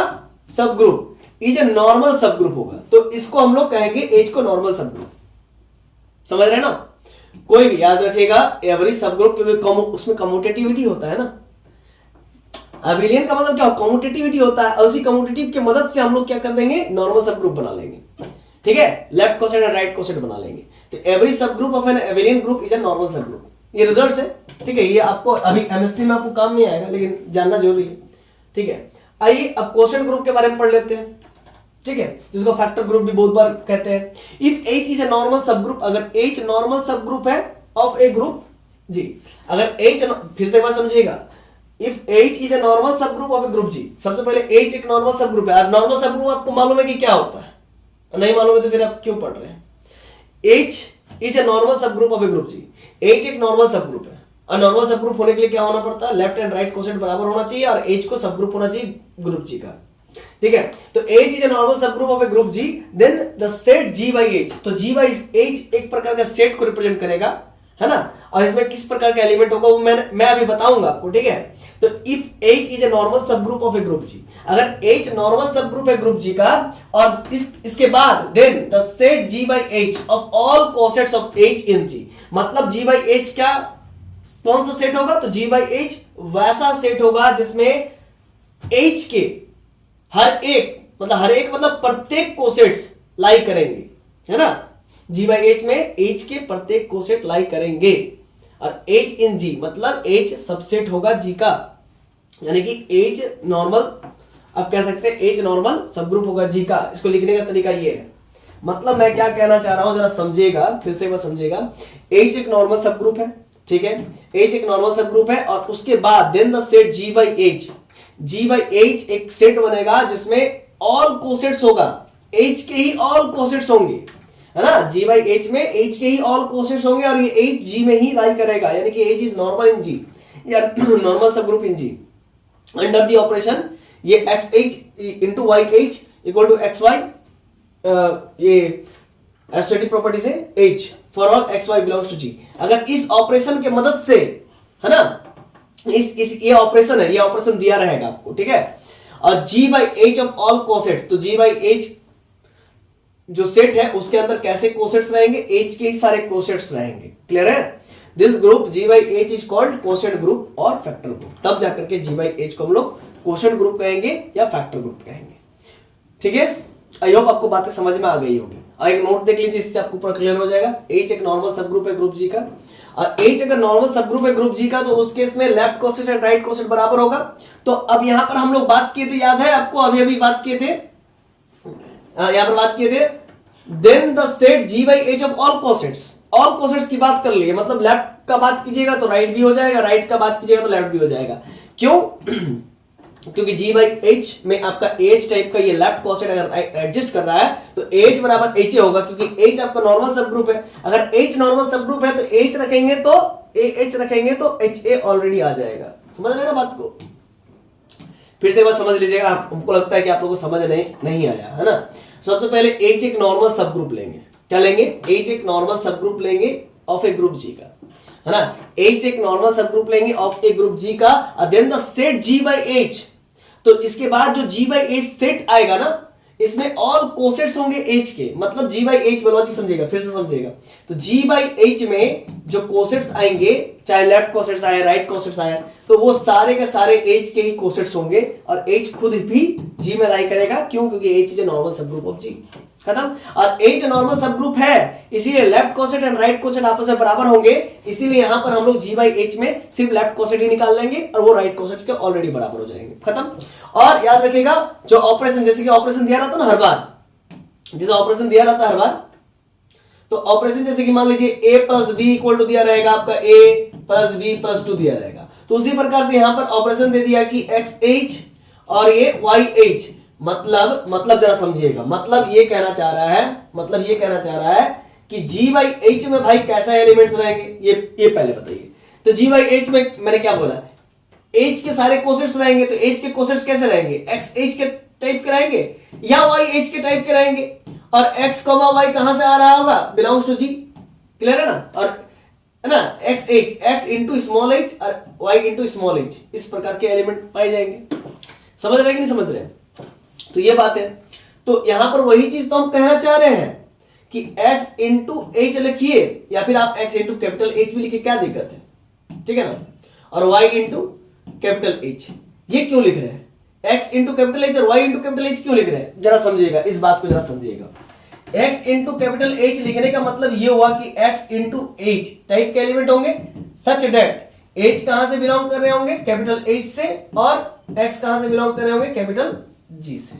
सब group is a normal subgroup होगा, तो इसको हम लोग कहेंगे एच को नॉर्मल सब ग्रुप। समझ रहे हैं ना। कोई भी याद रखेगा एवरी सब ग्रुप, क्योंकि उसमें कम्यूटेटिविटी होता है ना। अबेलियन का मतलब क्या, कम्यूटेटिविटी होता है, और उसी कम्यूटेटिव की मदद से हम लोग क्या कर देंगे, नॉर्मल सब ग्रुप बना लेंगे, ठीक है। लेफ्ट कोसेट और राइट कोसेट बना लेंगे, तो every subgroup of an abelian group is a normal subgroup. ये रिजल्ट है, ठीक है। ये आपको अभी एमएससी में आपको काम नहीं आएगा, लेकिन जानना जरूरी है, ठीक है। आइए अब कोसेट ग्रुप के बारे में पढ़ लेते हैं, ठीक है, जिसको फैक्टर ग्रुप भी बहुत बार कहते हैं। If H is a normal सब ग्रुप, अगर एच नॉर्मल सब ग्रुप है ऑफ ए ग्रुप जी, अगर एच, फिर से बात समझिएगा, if H is a normal subgroup of a group जी, सबसे पहले एच एक नॉर्मल सब ग्रुप है। नॉर्मल सब ग्रुप आपको मालूम है कि क्या होता है, नहीं मालूम है तो फिर आप क्यों पढ़ रहे हैं। H is a normal subgroup of a group G, H एक नॉर्मल सब ग्रुप है, और नॉर्मल सब ग्रुप होने के लिए क्या होना पड़ता है, लेफ्ट एंड राइट कोसेट बराबर होना चाहिए, और एच को सब ग्रुप होना चाहिए ग्रुप जी का, ठीक है। तो H is a normal subgroup of a group G, then the set G by H, तो जी बाई एच एक प्रकार का सेट को रिप्रेजेंट करेगा, है ना, और इसमें किस प्रकार का एलिमेंट होगा वो मैं अभी बताऊंगा आपको, ठीक है। तो if H is a normal subgroup of a group G, अगर एच नॉर्मल सब ग्रुप है ग्रुप जी का, और इसके बाद then the set G by H of all cosets of H in G, मतलब जी बाई एच क्या, कौन सा सेट होगा, तो जी बाई एच वैसा सेट होगा जिसमें एच के हर एक मतलब प्रत्येक कोसेट्स लाई करेंगे, है ना। जी बाई एच में एच के प्रत्येक कोसेट लाई करेंगे, और एच इन जी मतलब एच सबसेट होगा जी का, यानी कि एच नॉर्मल, आप कह सकते हैं एच नॉर्मल सब ग्रुप होगा जी का। इसको लिखने का तरीका ये है, मतलब मैं क्या कहना चाह रहा हूं जरा समझिएगा, फिर से बस समझिएगा। एच एक नॉर्मल सब ग्रुप है, ठीक है, एच एक नॉर्मल सब ग्रुप है, और उसके बाद then the set G by H, G by H एक सेट बनेगा जिसमें ऑल कोसेट्स होगा, एच के ही ऑल कोसेट्स होंगे, है ना। जी बाई एच में एच के ही ऑल कोसेट्स होंगे, और ये एच जी में ही लाई करेगा, यानी कि H is normal in G, या normal subgroup in G, under the operation ये X H into Y H equal to X Y, ये एस्टेटिक प्रॉपर्टी से H for all X Y belongs to G. अगर इस ऑपरेशन के मदद से, है ना, इस ये ऑपरेशन है, ये ऑपरेशन दिया रहेगा आपको, ठीक है। और G by H of all cosets, तो जी बाई एच जो सेट है उसके अंदर कैसे कोसेट्स रहेंगे, एच के ही सारे कोसेट्स रहेंगे, क्लियर है। This group G by H is called coset group और फैक्टर ग्रुप, तब जाकर के जी बाई एच को हम लोग कोसेट ग्रुप कहेंगे या फैक्टर ग्रुप कहेंगे, ठीक है। आई होप आपको बातें समझ में आ गई होगी। और एक नोट देख लीजिए, इससे आपको पूरा क्लियर हो जाएगा। एच एक नॉर्मल सब ग्रुप है ग्रुप जी का, और एच अगर नॉर्मल सब ग्रुप है ग्रुप जी का, तो उस केस में लेफ्ट कोसेट और राइट कोसेट बराबर होगा। तो अब यहां पर हम लोग बात किए थे, याद है आपको, अभी बात किए थे, यहां पर बात किए थे, then the set G by H of all cosets की बात कर लिए, मतलब लेफ्ट का बात कीजिएगा तो राइट भी हो जाएगा, राइट का बात कीजिएगा तो लेफ्ट भी हो जाएगा। क्यों? क्योंकि जी बाई एच में आपका एच टाइप का ये लेफ्ट कोसेट अगर एडजस्ट कर रहा है तो एच बराबर एच होगा, क्योंकि एच आपका नॉर्मल सब ग्रुप है। अगर एच नॉर्मल सब ग्रुप है तो एच रखेंगे तो एच ए ऑलरेडी आ जाएगा। समझ रहे ना बात को? फिर से बात समझ लीजिएगा, हमको लगता है कि आप लोगों को समझ नहीं आया, है ना। सबसे पहले एच एक नॉर्मल सब ग्रुप लेंगे, क्या लेंगे? एच एक नॉर्मल सब ग्रुप लेंगे ऑफ ए ग्रुप जी का, है ना। एच एक नॉर्मल सब ग्रुप लेंगे ऑफ ए ग्रुप जी का, then the set G by H. तो इसके बाद जो जी बाई एच सेट आएगा ना, इसमें ऑल कोसेट्स होंगे एच के, मतलब जी बाई एच में लॉजिक समझिएगा, फिर से समझिएगा। तो जी बाई एच में जो कोसेट्स आएंगे, चाहे लेफ्ट कोसेट्स आए राइट कोसेट्स आए, तो वो सारे के सारे एच के ही कोसेट्स होंगे और एच खुद भी जी में लाई करेगा। क्यों? क्योंकि H is a normal subgroup of जी। खत्म। और एच नॉर्मल सब ग्रुप है, इसीलिए left coset and right coset आपस में बराबर होंगे, इसीलिए यहां पर हम लोग जी बाई एच में सिर्फ लेफ्ट कोसेट ही निकाल लेंगे और वो राइट कोसेट के ऑलरेडी बराबर हो जाएंगे। खत्म। और याद रखिएगा जो ऑपरेशन, जैसे कि ऑपरेशन दिया रहता ना हर बार, जैसे ऑपरेशन दिया रहता हर बार, तो ऑपरेशन जैसे कि मान लीजिए a plus b equal to दिया रहेगा आपका a प्लस बी प्लस 2 दिया रहेगा, तो उसी प्रकार से यहां पर ऑपरेशन दे दिया कि XH और ये YH, मतलब जरा समझिएगा, मतलब ये कहना चाह रहा है कि G बाई H में भाई कैसा एलिमेंट्स रहेंगे, ये पहले बताइए। तो G बाई H में मैंने क्या बोला, H के सारे कोसेट्स रहेंगे, तो H के कोसेट्स कैसे रहेंगे, XH के टाइप के रहेंगे या YH के टाइप के रहेंगे, और x, y कहां से आ रहा होगा, बिलोंग्स टू G। क्लियर है ना? और है ना, x इंटू स्मॉल h और y इंटू स्मॉल h, इस प्रकार के एलिमेंट पाए जाएंगे। समझ रहे कि नहीं समझ रहे? तो ये बात है। तो यहां पर वही चीज तो हम कहना चाह रहे हैं कि x इंटू h लिखिए या फिर आप x इंटू कैपिटल H भी लिखिए, क्या दिक्कत है? ठीक है ना? और y इंटू कैपिटल H, ये क्यों लिख रहे हैं? x इंटू कैपिटल H और y इंटू कैपिटल H क्यों लिख रहे हैं? जरा समझिएगा, इस बात को जरा समझिएगा। x इंटू कैपिटल H लिखने का मतलब ये हुआ कि x इंटू H टाइप के एलिमेंट होंगे, सच डेट H कहां से बिलोंग कर रहे होंगे, कैपिटल H से, और x कहां से बिलोंग कर रहे होंगे, कैपिटल G से।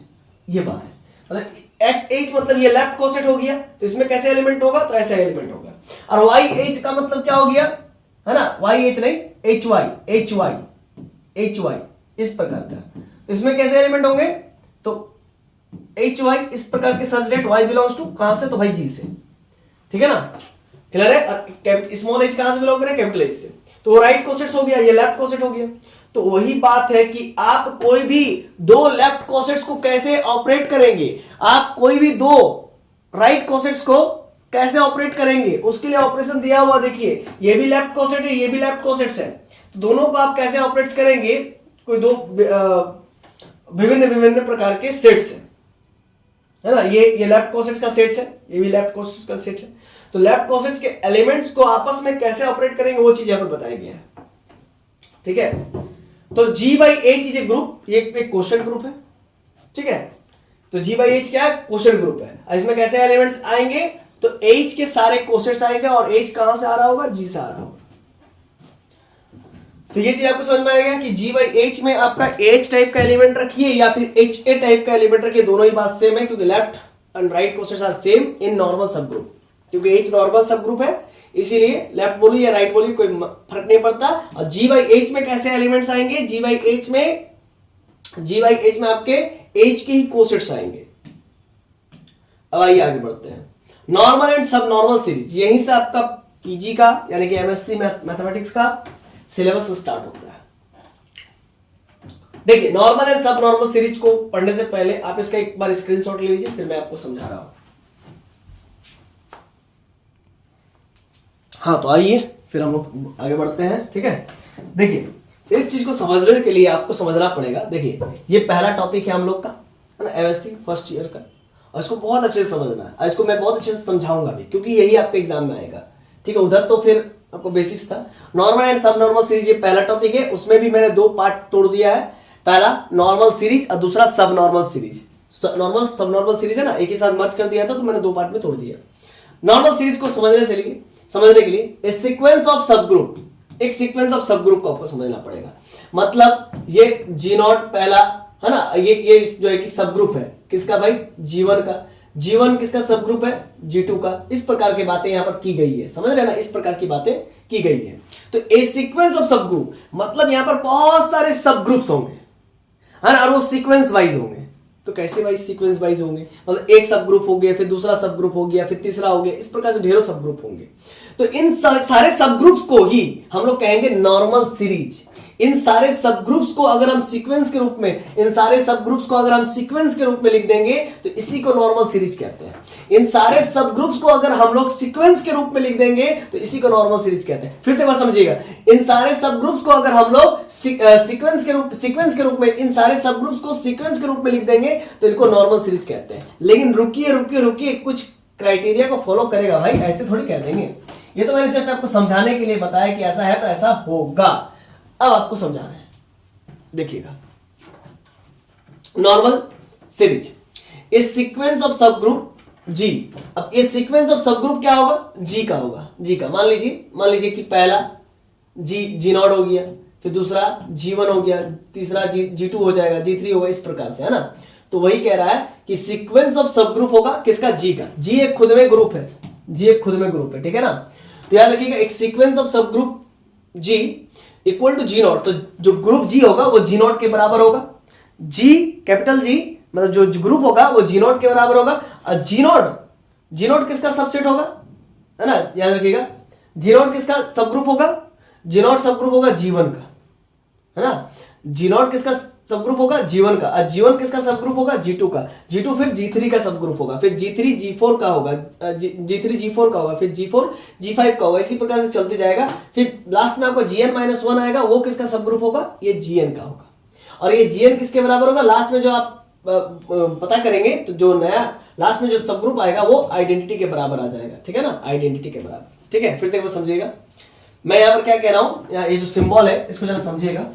ये बात है, मतलब XH मतलब ये लेफ्ट कोसेट हो गया, तो इसमें कैसे एलिमेंट होगा, तो ऐसा एलिमेंट होगा। और YH का मतलब क्या हो गया, है ना, YH नहीं HY, इस प्रकार का, इसमें कैसे एलिमेंट होंगे, तो HY इस प्रकार के सच डेट Y बिलोंग्स टू कहां से, तो भाई G से। ठीक है ना? क्लियर है? और स्मॉल h कहां से बिलोंग करे, कैपिटल H से, तो वो राइट कोसेट्स हो गया, ये लेफ्ट कोसेट हो गया। तो वही बात है कि आप कोई भी दो लेफ्ट कोसेट्स को कैसे ऑपरेट करेंगे, आप कोई भी दो राइट कोसेट्स को कैसे ऑपरेट करेंगे, उसके लिए ऑपरेशन दिया हुआ देखिए, ये भी लेफ्ट कोसेट है, ये भी लेफ्ट कोसेट्स है, तो दोनों को आप कैसे ऑपरेट करेंगे, कोई दो विभिन्न प्रकार के सेट्स है ना, ये लेफ्ट कोसेट्स का सेट्स है, ये भी लेफ्ट कोसेट्स का सेट है, तो लेफ्ट कोसेट्स के एलिमेंट्स को आपस में कैसे ऑपरेट करेंगे वो चीज यहां पर बताया गया है। ठीक है? तो G by H is a group, ये एक क्वेश्चन ग्रुप है। ठीक है? तो G बाई H क्या है, क्वेश्चन ग्रुप है। इसमें कैसे एलिमेंट्स आएंगे, तो H के सारे कोसेट्स आएंगे, और H कहां से आ रहा होगा, G से आ रहा होगा। तो ये चीज आपको समझ में आएगा कि G बाई H में आपका H टाइप का एलिमेंट रखिए या फिर HA टाइप का एलिमेंट रखिए, दोनों ही बात सेम है, क्योंकि left and right cosets are same in normal subgroup, क्योंकि H नॉर्मल सब ग्रुप है, इसीलिए लेफ्ट बोलिए या राइट बोलिए कोई फर्क नहीं पड़ता। और G बाई H में कैसे एलिमेंट्स आएंगे, G बाई H में आपके H के ही कोसेट्स आएंगे। अब आइए आगे बढ़ते हैं, नॉर्मल एंड सब नॉर्मल सीरीज, यहीं से आपका पीजी का यानी कि एमएससी मैथमेटिक्स का सिलेबस स्टार्ट होता है। देखिए, नॉर्मल एंड सब नॉर्मल सीरीज को पढ़ने से पहले आप इसका एक बार स्क्रीनशॉट ले लीजिए, फिर मैं आपको समझा रहा हूं। हाँ, तो आइए फिर हम लोग आगे बढ़ते हैं। ठीक है? देखिए, इस चीज को समझने के लिए आपको समझना पड़ेगा। देखिए, ये पहला टॉपिक है हम लोग का, है ना, एमएससी फर्स्ट ईयर का, और इसको बहुत अच्छे से समझना है, और इसको मैं बहुत अच्छे से समझाऊंगा भी, क्योंकि यही आपके एग्जाम में आएगा। ठीक है? उधर तो फिर आपको बेसिक्स था। नॉर्मल एंड सब नॉर्मल सीरीज ये पहला टॉपिक है, उसमें भी मैंने दो पार्ट तोड़ दिया है, पहला नॉर्मल सीरीज और दूसरा सब नॉर्मल सीरीज। नॉर्मल सब नॉर्मल सीरीज है ना, एक ही साथ मर्ज कर दिया था, तो मैंने दो पार्ट में तोड़ दिया। नॉर्मल सीरीज को समझने के लिए सीक्वेंस ऑफ सब ग्रुप, एक सीक्वेंस ऑफ सब ग्रुप को आपको समझना पड़ेगा। मतलब ये G0 पहला है ना, ये जो है कि सब ग्रुप है किसका भाई, G1 का। G1 किसका सब ग्रुप है, G2 का। इस प्रकार की बातें यहां पर की गई है, समझ रहे ना, इस प्रकार की बातें की गई है। तो ए सीक्वेंस ऑफ सब ग्रुप मतलब यहां पर बहुत सारे सब ग्रुप्स होंगे, है ना, और वो सीक्वेंस वाइज होंगे। तो कैसे वाइज, सीक्वेंस वाइज होंगे, मतलब एक सब ग्रुप हो गया, फिर दूसरा सब ग्रुप हो गया, फिर तीसरा हो गया, इस प्रकार से ढेरों सब ग्रुप होंगे। तो इन सारे सब ग्रुप्स को ही हम लोग कहेंगे नॉर्मल सीरीज। इन सारे सब ग्रुप्स को अगर हम सीक्वेंस के रूप में, इन सारे सब ग्रुप्स को अगर हम सीक्वेंस के रूप में लिख देंगे तो इसी को नॉर्मल सीरीज कहते हैं। इन सारे सब ग्रुप्स को अगर हम लोग सीक्वेंस के रूप में लिख देंगे तो इसी को नॉर्मल सीरीज कहते हैं। फिर से बात समझिएगा, इन सारे सब ग्रुप्स को अगर हम लोग सीक्वेंस के रूप में, इन सारे सब ग्रुप्स को सीक्वेंस के रूप में लिख देंगे तो इनको नॉर्मल सीरीज कहते हैं। लेकिन रुकिए, कुछ क्राइटेरिया को फॉलो करेगा भाई, ऐसे थोड़ी कह देंगे। ये तो मैंने जस्ट आपको समझाने के लिए बताया कि ऐसा है तो ऐसा होगा। अब आपको समझाना है, देखिएगा नॉर्मल सीरीज इस सीक्वेंस ऑफ सब ग्रुप जी। अब ये सीक्वेंस ऑफ सब ग्रुप क्या होगा, जी का होगा, जी का। मान लीजिए कि पहला जी नॉट हो गया, फिर दूसरा जी1 हो गया, तीसरा जी2 हो जाएगा, जी3 होगा, इस प्रकार से, है ना। तो वही कह रहा है कि सीक्वेंस ऑफ सब ग्रुप होगा किसका, जी का। जी एक खुद में ग्रुप है, जी एक खुद में ग्रुप है, ठीक है ना। तो याद रखिएगा एक sequence of subgroup G equal to G not. तो जो ग्रुप जी होगा वो जी नॉट के बराबर होगा। जी कैपिटल जी मतलब जो ग्रुप होगा वो जी नॉट के बराबर होगा। और जी नॉट किसका सबसेट होगा, है ना, याद रखिएगा। जी नॉट किसका सब ग्रुप होगा, जी नॉट सब ग्रुप होगा जी1 का, है ना। जी नॉट किसका सब ग्रुप होगा, जी1 का। और जी1 किसका सब ग्रुप होगा, जी2 का। जी2 फिर जी3 का सब ग्रुप होगा, फिर जी3 जी4 का होगा, जी3 जी4 का होगा, फिर जी4 जी5 का होगा, इसी प्रकार से चलते जाएगा। फिर लास्ट में आपको gn-1 आएगा, वो किसका सब ग्रुप होगा, ये gn का होगा। और ये gn किसके बराबर होगा, लास्ट में जो आप पता करेंगे तो जो नया लास्ट में जो सब ग्रुप आएगा वो आइडेंटिटी के बराबर आ जाएगा, ठीक है ना, आइडेंटिटी के बराबर। ठीक है, फिर से एक बार समझिएगा मैं यहाँ पर क्या कह रहा हूं। ये जो सिंबल है इसको जरा समझिएगा।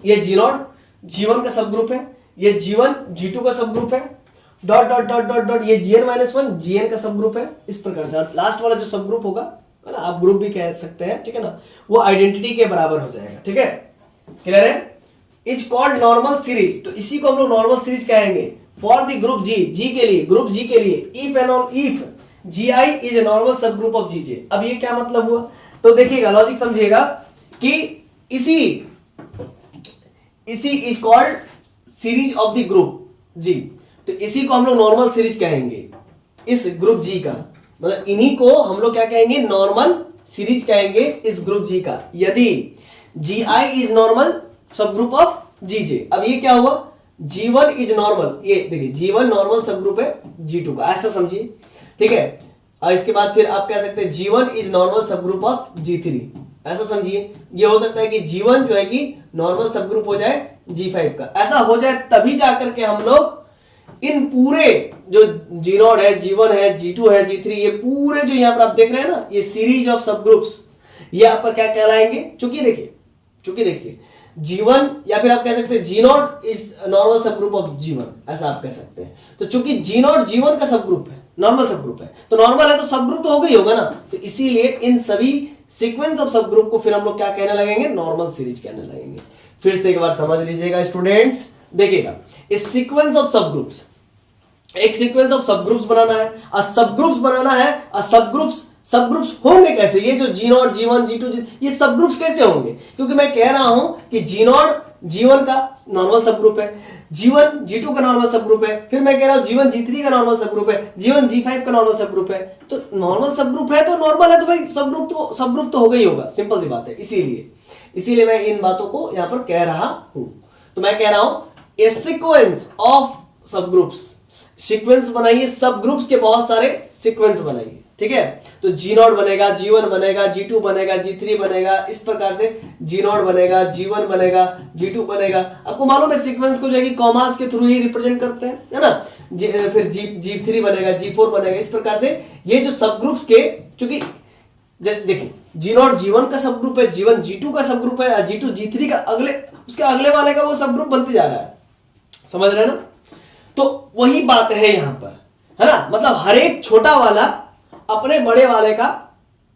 ये जी नॉट जी1 का सब ग्रुप है, ये जी1 जी2 का सब ग्रुप है, dot dot dot dot dot ये gn-1 gn का सब ग्रुप है, इस प्रकार से। लास्ट वाला जो सब ग्रुप होगा, है ना, आप ग्रुप भी कह सकते हैं, ठीक है ना, वो आइडेंटिटी के बराबर हो जाएगा। ठीक है, क्लियर है। इज कॉल्ड नॉर्मल सीरीज, तो इसी को हम लोग नॉर्मल सीरीज कहेंगे फॉर द ग्रुप जी के लिए, ग्रुप जी के लिए। If and all if gi is a normal subgroup of gj। अब ये क्या मतलब हुआ, तो देखिएगा लॉजिक समझिएगा कि इसी is called series of the group G. तो इसी को हम लोग नॉर्मल सीरीज कहेंगे, इस ग्रुप जी का, मतलब इन्हीं को हम लोग क्या कहेंगे, नॉर्मल सीरीज कहेंगे इस ग्रुप जी का, यदि gi is normal subgroup of gj। अब ये क्या हुआ, g1 इज नॉर्मल, ये देखिए g1 नॉर्मल सब ग्रुप है g2 का, ऐसा समझिए। ठीक है, और इसके बाद फिर आप कह सकते हैं g1 is normal subgroup of g3, ऐसा समझिए। ये हो सकता है कि g1 जो है कि नॉर्मल सब ग्रुप हो जाए g5 का, ऐसा हो जाए तभी जाकर के हम लोग इन पूरे जो g0 है, g1 है, g2 है, g3, ये पूरे जो यहां पर आप देख रहे हैं ना, ये सीरीज ऑफ सब ग्रुप्स, ये आपका क्या कहलाएंगे, चूंकि देखिए g1 या फिर आप कह सकते हैं g0 is normal subgroup of g1, ऐसा आप कह सकते हैं। तो चूंकि g0 g1 का सब ग्रुप है, नॉर्मल सब ग्रुप है, तो नॉर्मल है तो सब ग्रुप तो होगा ही होगा ना। तो इसीलिए इन सभी सीक्वेंस ऑफ सब ग्रुप को फिर हम लोग क्या कहने लगेंगे, नॉर्मल सीरीज कहने लगेंगे। फिर से एक बार समझ लीजिएगा स्टूडेंट्स, देखिएगा इस सीक्वेंस ऑफ सब ग्रुप्स, एक सीक्वेंस ऑफ सब ग्रुप्स बनाना है, और सब ग्रुप्स बनाना है, और सब ग्रुप्स होंगे कैसे, ये जो g0 g1 g2 ये सब ग्रुप्स कैसे होंगे, क्योंकि मैं कह रहा हूं कि g0 g1 का नॉर्मल सब ग्रुप है, g1 g2 का नॉर्मल सब ग्रुप है, फिर मैं कह रहा हूं g1 g3 का नॉर्मल सब ग्रुप है, g1 g5 का नॉर्मल सब ग्रुप है। तो नॉर्मल सब ग्रुप है तो नॉर्मल है तो भाई सब ग्रुप तो होगा ही होगा, सिंपल सी बात है। इसीलिए मैं इन बातों को यहां पर कह रहा हूं। तो मैं कह रहा हूं ए सीक्वेंस ऑफ सब ग्रुप्स, सीक्वेंस बनाइए, सब ग्रुप्स के बहुत सारे सीक्वेंस बनाइए। ठीक है, तो g0 बनेगा, g1 बनेगा, g2 बनेगा, g3 बनेगा, इस प्रकार से g0 बनेगा, g1 बनेगा, g2 बनेगा। आपको मालूम है सीक्वेंस को जो है कि कॉमास के थ्रू ही रिप्रेजेंट करते हैं, है ना। फिर g3 बनेगा, g4 बनेगा, इस प्रकार से ये जो सब ग्रुप्स के, क्योंकि देखिए g0 g1 का सब ग्रुप है, g1 g2 का सब ग्रुप है, g2 g3 का उसके अगले वाले का वो सब ग्रुप बनते जा रहा है, समझ रहे हैं ना। तो वही बात है यहां पर, है ना, मतलब हर एक छोटा वाला अपने बड़े वाले का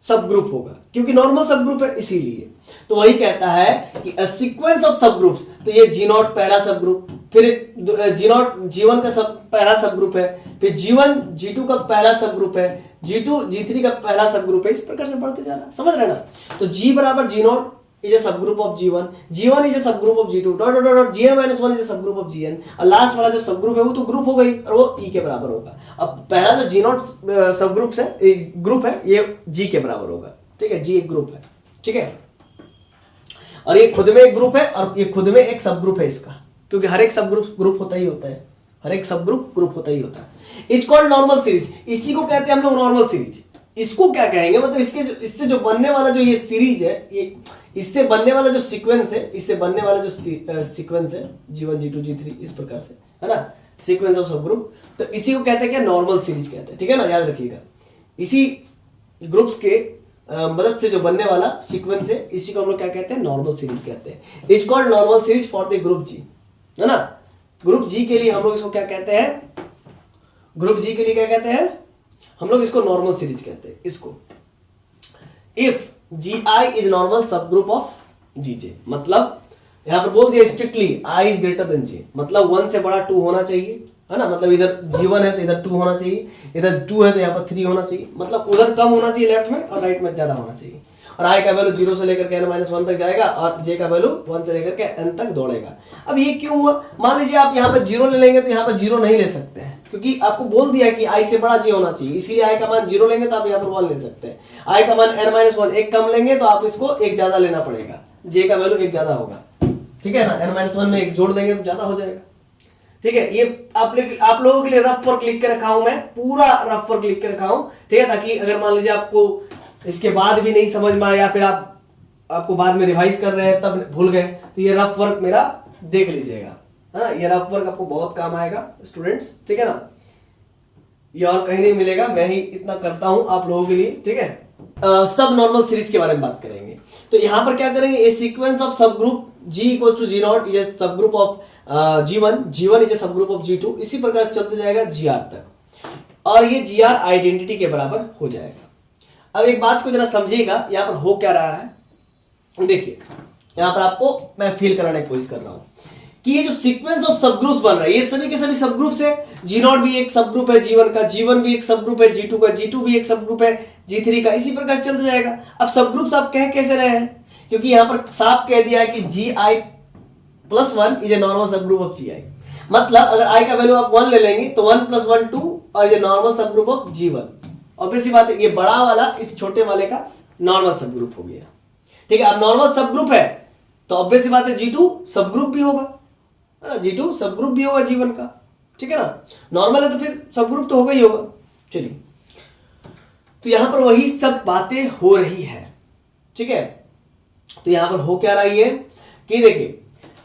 सब ग्रुप होगा, क्योंकि नॉर्मल सब ग्रुप है इसीलिए। तो वही कहता है कि अ सीक्वेंस ऑफ सब ग्रुप्स, तो ये g0 पहला सब ग्रुप, फिर g0 g1 का पहला सब ग्रुप है, फिर g1 g2 का पहला सब ग्रुप है, g2 g3 का पहला सब ग्रुप है, इस प्रकार से बढ़ते जा रहा है, समझ रहे ना। तो g बराबर g0 is a subgroup of g1, g1 is a subgroup of g2, dot dot dot gn-1 is a subgroup of gn, और लास्ट वाला जो सब ग्रुप है वो तो ग्रुप हो गई और वो e के बराबर होगा। अब पहला जो g0 सब ग्रुप है ये g के बराबर होगा। ठीक है, g एक ग्रुप है, ठीक है, और ये खुद में एक ग्रुप है और ये खुद में एक सब ग्रुप है इसका, क्योंकि हर एक सब ग्रुप होता ही होता है, हर एक सब ग्रुप होता ही होता है। इट्स कॉल्ड नॉर्मल सीरीज, इसी को कहते हैं हम लोग नॉर्मल सीरीज। इसको क्या कहेंगे, मतलब इससे जो बनने वाला जो ये सीरीज है, ये इससे बनने वाला जो सीक्वेंस है, इससे बनने वाला जो सीक्वेंस है g1 g2 g3 इस प्रकार से, है ना, सीक्वेंस ऑफ सब ग्रुप, तो इसी को कहते हैं क्या, नॉर्मल सीरीज कहते हैं। ठीक है ना, याद रखिएगा, इसी ग्रुप्स के मदद से जो बनने वाला सीक्वेंस है, इसी को हम लोग क्या कहते हैं, नॉर्मल सीरीज कहते हैं। It's called normal series for the group G, है ना। ग्रुप जी के लिए हम लोग इसको क्या कहते हैं, ग्रुप जी के लिए क्या कहते हैं हम लोग, इसको नॉर्मल सीरीज कहते हैं इसको। If G I is normal subgroup of G J, मतलब यहां पर बोल दिया strictly I is greater than J, मतलब 1 से बड़ा 2 होना चाहिए, है ना। मतलब इधर G1 है तो इधर 2 होना चाहिए, इधर 2 है तो यहाँ पर 3 होना चाहिए, मतलब उधर कम होना चाहिए लेफ्ट में और राइट में ज्यादा होना चाहिए। और आई का वैल्यू 0 से लेकर के n-1 तक जाएगा और जे का वैल्यू 1 से लेकर के n तक दौड़ेगा। अब ये क्यों हुआ, मान लीजिए आप यहाँ पर 0 ले लेंगे तो यहाँ पर 0 नहीं ले सकते हैं, क्योंकि आपको बोल दिया कि आई से बड़ा जे होना चाहिए, इसीलिए आई का मान 0 लेंगे तो आप यहाँ पर 1 ले सकते हैं। आई का मान n-1 एक कम लेंगे तो आप इसको एक ज्यादा लेना पड़ेगा, जे का वैल्यू एक ज्यादा होगा, ठीक है ना। n-1 में एक जोड़ देंगे तो ज्यादा हो जाएगा, ठीक है। ये आप लोगों के लिए रफ वर्क लिख के रखा हूं मैं, पूरा रफ वर्क लिख के रखा हूं, ठीक है, ताकि अगर मान लीजिए आपको इसके बाद भी नहीं समझ में आया, फिर आपको बाद में रिवाइज कर रहे हैं तब भूल गए, तो ये रफ वर्क मेरा देख लीजिएगा, है ना। ये रफ वर्क आपको बहुत काम आएगा स्टूडेंट्स, ठीक है ना। ये और कहीं नहीं मिलेगा, मैं ही इतना करता हूं आप लोगों के लिए, ठीक है। सब नॉर्मल सीरीज के बारे में बात करेंगे, तो यहां पर क्या करेंगे, a sequence of subgroup G equal to G0 is a subgroup of G1 is a subgroup of G2, इसी प्रकार से चलते जाएगा Gr तक, और ये Gr आइडेंटिटी के बराबर हो जाएगा। अब एक बात को जरा समझिएगा, यहाँ पर हो क्या रहा है, देखिए यहाँ पर आपको मैं फील कराने की कोशिश कर रहा हूं कि ये जो सीक्वेंस ऑफ सब ग्रुप्स बन रहा है, ये सभी के सभी सब ग्रुप्स है। G0 भी एक सब ग्रुप है G1 का, G1 भी एक सब ग्रुप है G2 का, G2 भी एक सब ग्रुप है G3 का, इसी प्रकार चलता जाएगा। अब सब ग्रुप्स आप कह कैसे रहे हैं, क्योंकि यहां पर साफ कह दिया है कि Gi+1 is a normal subgroup of Gi, मतलब अगर i का वैल्यू आप 1 ले लेंगे तो 1 + 1 2 और ये normal subgroup of G1। Obvious सी बात है, ये बड़ा वाला इस छोटे वाले का नॉर्मल सब ग्रुप हो गया, ठीक है। अब नॉर्मल सब ग्रुप है तो ऑब्वियस सी बात है G2 सब ग्रुप भी होगा, है ना, G2 सब ग्रुप भी होगा G1 का, ठीक है ना। नॉर्मल है तो फिर सब ग्रुप तो होगा ही होगा। चलिए, तो यहां पर वही सब बातें हो रही है, ठीक है। तो यहां पर हो क्या रही है कि देखिए,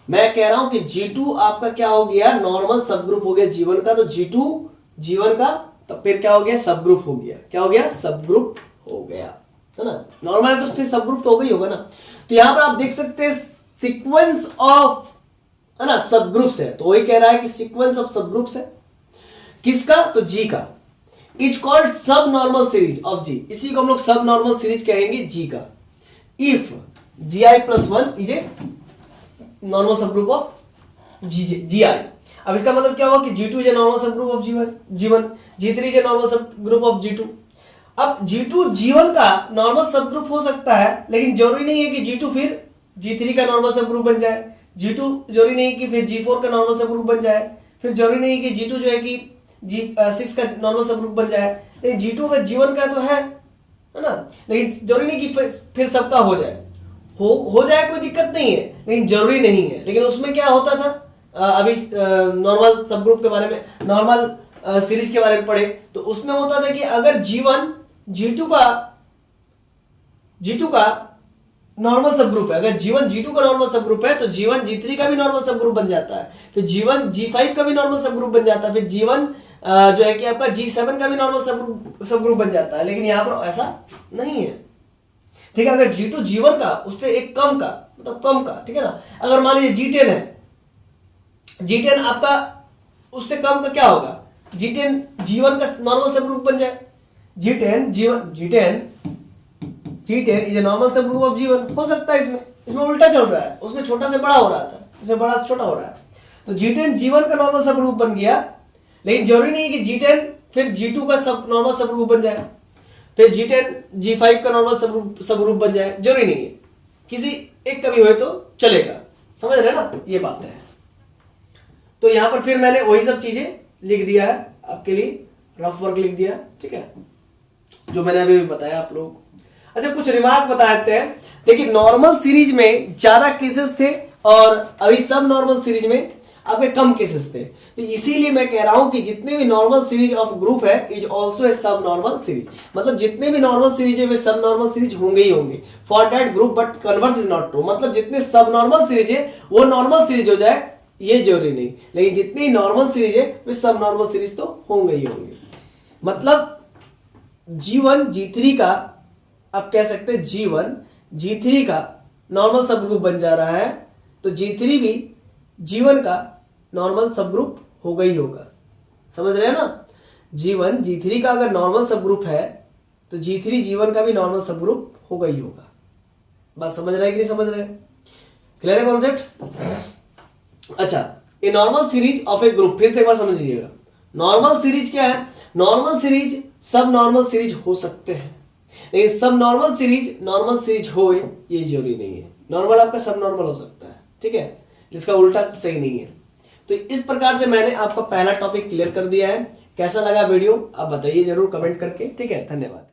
मैं कह रहा हूं कि G2 आपका क्या हो गया, नॉर्मल सब ग्रुप हो गया G1 का, तो G2 G1 का, तो फिर क्या हो गया, सब ग्रुप हो गया, क्या हो गया, सब ग्रुप हो गया, है ना। नॉर्मल है तो फिर सब ग्रुप तो हो गई होगा ना। तो यहां पर आप देख सकते हैं सीक्वेंस ऑफ, है ना, सब ग्रुप्स है, तो वही कह रहा है कि सीक्वेंस ऑफ सब ग्रुप्स है, किसका, तो G का, इज कॉल्ड सब नॉर्मल सीरीज ऑफ G, इसी को हम लोग सब नॉर्मल सीरीज कहेंगे G का। If Gi+1 is a normal subgroup of Gi, अब इसका मतलब क्या हुआ कि G2 is a normal subgroup of G1, G3 is a normal subgroup of G2। अब G2 G1 का नॉर्मल सब ग्रुप हो सकता है, लेकिन जरूरी नहीं है कि G2 फिर G3 का नॉर्मल सब ग्रुप बन जाए, G2 जरूरी नहीं कि फिर G4 का नॉर्मल सब ग्रुप बन जाए, फिर जरूरी नहीं कि G2 जो है कि G6 का नॉर्मल सब ग्रुप बन जाए, लेकिन G2 का G1 का तो है ना, लेकिन जरूरी नहीं कि फिर सबका हो जाए, हो जाए कोई दिक्कत नहीं है, लेकिन जरूरी नहीं है। लेकिन उसमें क्या होता था, अभी नॉर्मल सब ग्रुप के बारे में, नॉर्मल सीरीज के बारे में पढ़े, तो उसमें होता था कि अगर G1 G2 का नॉर्मल सब ग्रुप है, अगर G1 G2 का नॉर्मल सब ग्रुप है तो G1 G3 का भी नॉर्मल सब ग्रुप बन जाता है, फिर G1 G5 का भी नॉर्मल सब ग्रुप बन जाता है, फिर G1 जो है कि आपका G7 का भी नॉर्मल सब ग्रुप बन जाता है। लेकिन यहां पर ऐसा नहीं है, ठीक है। अगर G2 G1 का उससे एक कम का, मतलब कम का, ठीक है ना। अगर मान लीजिए G10 है, G10 आपका उससे कम का क्या होगा, G10 G1 का नॉर्मल सब ग्रुप बन जाए, G10 is a normal subgroup of G1, हो सकता है इसमें उल्टा चल रहा है, उसमें छोटा से बड़ा हो रहा था, इसमें बड़ा से छोटा हो रहा है, तो G10 G1 का नॉर्मल सब ग्रुप बन गया, लेकिन जरूरी नहीं कि G10 फिर G2 का सब नॉर्मल सब ग्रुप बन जाए, फिर G10 G5 का नॉर्मल सब ग्रुप बन जाए, जरूरी नहीं है, किसी एक का भी हो तो चलेगा, समझ रहे ना, ये बात है। तो यहां पर फिर मैंने वही सब चीजें लिख दिया है आपके लिए, रफ वर्क लिख दिया, ठीक है, जो मैंने अभी बताया आप लोग। अच्छा, कुछ रिमार्क बता देते हैं। देखिए, नॉर्मल सीरीज में ज्यादा केसेस थे और अभी सब नॉर्मल सीरीज में आपके कम केसेस थे, तो इसीलिए मैं कह रहा हूं कि जितने भी नॉर्मल सीरीज ऑफ ग्रुप है इज ऑल्सो ए सब नॉर्मल सीरीज, मतलब जितने भी नॉर्मल सीरीज है वे सब नॉर्मल सीरीज होंगे ही होंगे for that group, but converse is not true, मतलब जितने सब नॉर्मल सीरीज है वो नॉर्मल सीरीज हो जाए ये जरूरी नहीं, लेकिन जितनी नॉर्मल सीरीज है वे सब नॉर्मल सीरीज तो होंगे ही होंगे। मतलब G1 G3 का आप कह सकते हैं G1 G3 का नॉर्मल सब ग्रुप बन जा रहा है, तो G3 भी G1 का नॉर्मल सब ग्रुप होगा ही होगा। समझ रहे हैं ना? G1 G3 का अगर नॉर्मल सब ग्रुप है तो G3 G1 का भी नॉर्मल सब ग्रुप होगा ही होगा। बात समझ रहे हैं कि नहीं समझ रहे हैं? क्लियर है कॉन्सेप्ट? अच्छा, a normal series of a group, फिर से एक बार समझ लीजिएगा। नॉर्मल सीरीज क्या है? नॉर्मल सीरीज सब नॉर्मल सीरीज हो सकते हैं, लेकिन सब नॉर्मल सीरीज हो ये जरूरी नहीं है। नॉर्मल आपका सब नॉर्मल हो सकता है, ठीक है, जिसका उल्टा सही नहीं है। तो इस प्रकार से मैंने आपका पहला टॉपिक क्लियर कर दिया है। कैसा लगा वीडियो आप बताइए जरूर कमेंट करके, ठीक है। धन्यवाद।